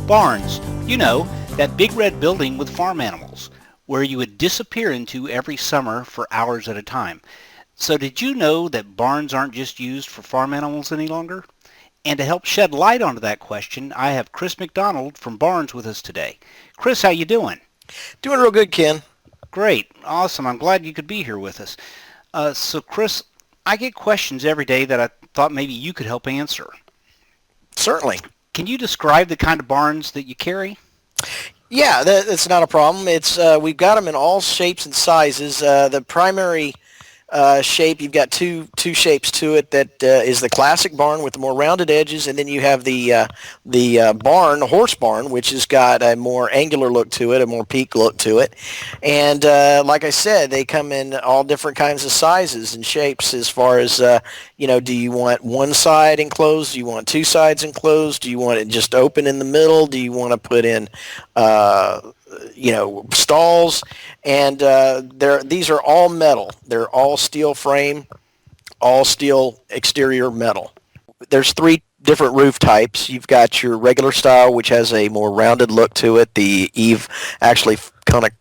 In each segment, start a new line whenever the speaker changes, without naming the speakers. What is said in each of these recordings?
Barns, that big red building with farm animals, where you would disappear into every summer for hours at a time. So did you know that barns aren't just used for farm animals any longer? And to help shed light onto that question, I have Chris McDonald from Barns with us today. Chris, how you doing?
Doing real good, Ken.
Great. Awesome. I'm glad you could be here with us. So Chris, I get questions every day that I thought maybe you could help answer.
Certainly.
Can you describe the kind of barns that you carry?
Yeah, that's not a problem. It's we've got them in all shapes and sizes. The primary shape, you've got two shapes to it. That is the classic barn with the more rounded edges, and then you have the barn, horse barn, which has got a more angular look to it, a more peak look to it. And like I said, they come in all different kinds of sizes and shapes as far as, do you want one side enclosed? Do you want two sides enclosed? Do you want it just open in the middle? Do you want to put in stalls? And these are all metal. They're all steel frame, all steel exterior metal. There's three different roof types. You've got your regular style, which has a more rounded look to it. The eave actually kind of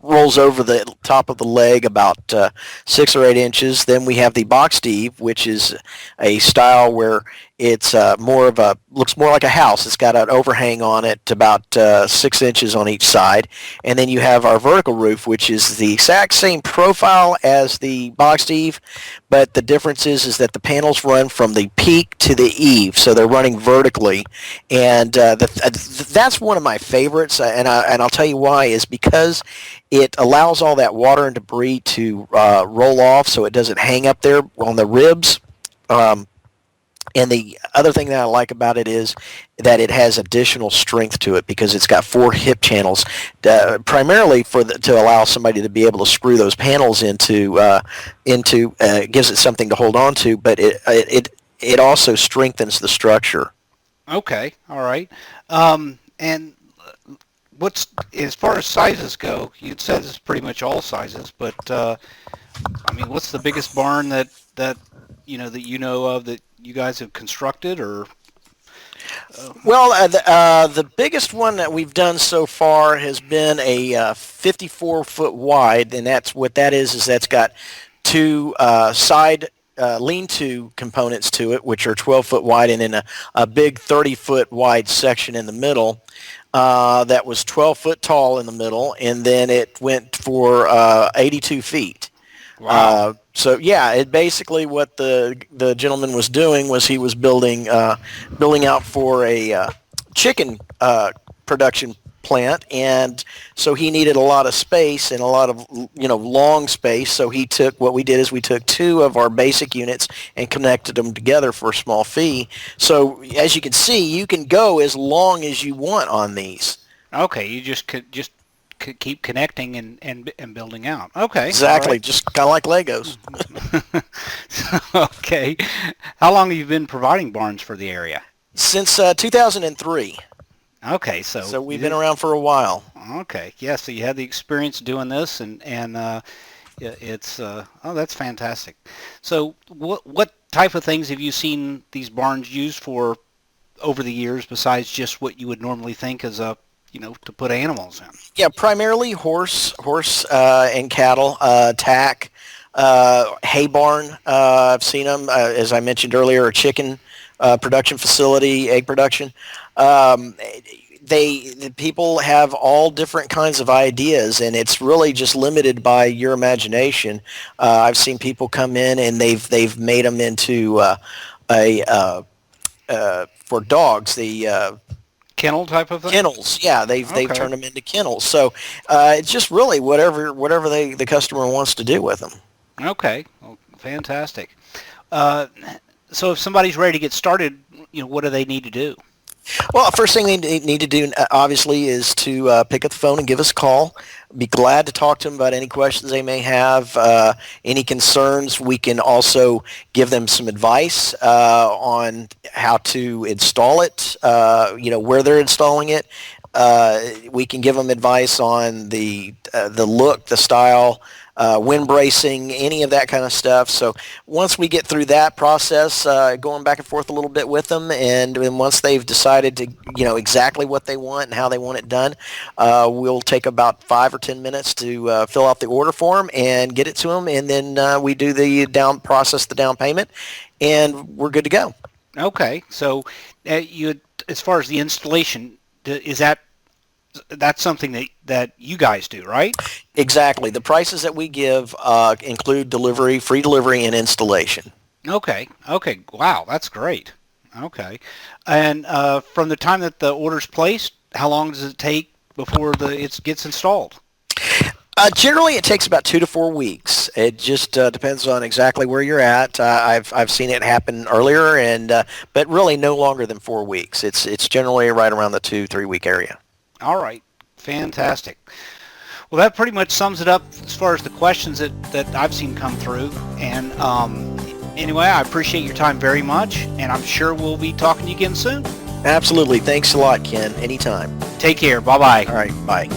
rolls over the top of the leg about 6 or 8 inches. Then we have the boxed eave, which is a style where it's looks more like a house. It's got an overhang on it about 6 inches on each side. And then you have our vertical roof, which is the exact same profile as the boxed eave, but the difference is that the panels run from the peak to the eave, so they're running vertically. And that's one of my favorites, and I'll tell you why, is because it allows all that water and debris to roll off so it doesn't hang up there on the ribs. And the other thing that I like about it is that it has additional strength to it because it's got 4 hip channels, primarily to allow somebody to be able to screw those panels into gives it something to hold on to, but it also strengthens the structure.
Okay, all right. And what's as far as sizes go? You said it's pretty much all sizes, but what's the biggest barn that you know of that you guys have constructed, or?
Well, the biggest one that we've done so far has been a 54-foot wide, and that's what that is that's got 2 side lean-to components to it, which are 12-foot wide, and then a big 30-foot wide section in the middle that was 12 foot tall in the middle, and then it went for 82 feet.
Wow.
So yeah, it basically what the gentleman was doing was he was building out for a chicken production plant, and so he needed a lot of space and a lot of long space. So we took 2 of our basic units and connected them together for a small fee. So as you can see, you can go as long as you want on these.
Okay, you just keep connecting and building out. Okay.
Exactly,
right.
just kind of like Legos.
Okay. How long have you been providing barns for the area?
Since 2003.
Okay,
so we've been around for a while.
Okay, yeah. So you had the experience doing this, and it's that's fantastic. So what type of things have you seen these barns used for over the years besides just what you would normally think as a to put animals in?
Yeah, primarily horse and cattle, tack, hay barn. I've seen them, as I mentioned earlier, a chicken production facility, egg production. The people have all different kinds of ideas, and it's really just limited by your imagination. I've seen people come in and they've made them into for dogs, the
kennel type of thing?
Kennels, yeah. They've turned them into kennels. So it's just really whatever the customer wants to do with them.
Okay, well, fantastic. So if somebody's ready to get started, what do they need to do?
Well, first thing they need to do, obviously, is to pick up the phone and give us a call. Be glad to talk to them about any questions they may have, any concerns. We can also give them some advice on how to install it, where they're installing it, We can give them advice on the look, the style, wind bracing, any of that kind of stuff. So once we get through that process, going back and forth a little bit with them, and once they've decided to, exactly what they want and how they want it done, we'll take about 5 or 10 minutes to fill out the order form and get it to them, and then we do the down payment, and we're good to go.
Okay, so as far as the installation, that's something that you guys do, right?
Exactly. The prices that we give include delivery, free delivery, and installation.
Okay. Wow, that's great. Okay. And from the time that the order's placed, how long does it take before it gets installed?
Generally, it takes about 2 to 4 weeks. It just depends on exactly where you're at. I've seen it happen earlier, but really no longer than 4 weeks. It's generally right around the 2-3 week area.
All right, fantastic. Well, that pretty much sums it up as far as the questions that I've seen come through. And anyway, I appreciate your time very much, and I'm sure we'll be talking to you again soon.
Absolutely. Thanks a lot, Ken. Anytime.
Take care. Bye-bye.
All right. Bye.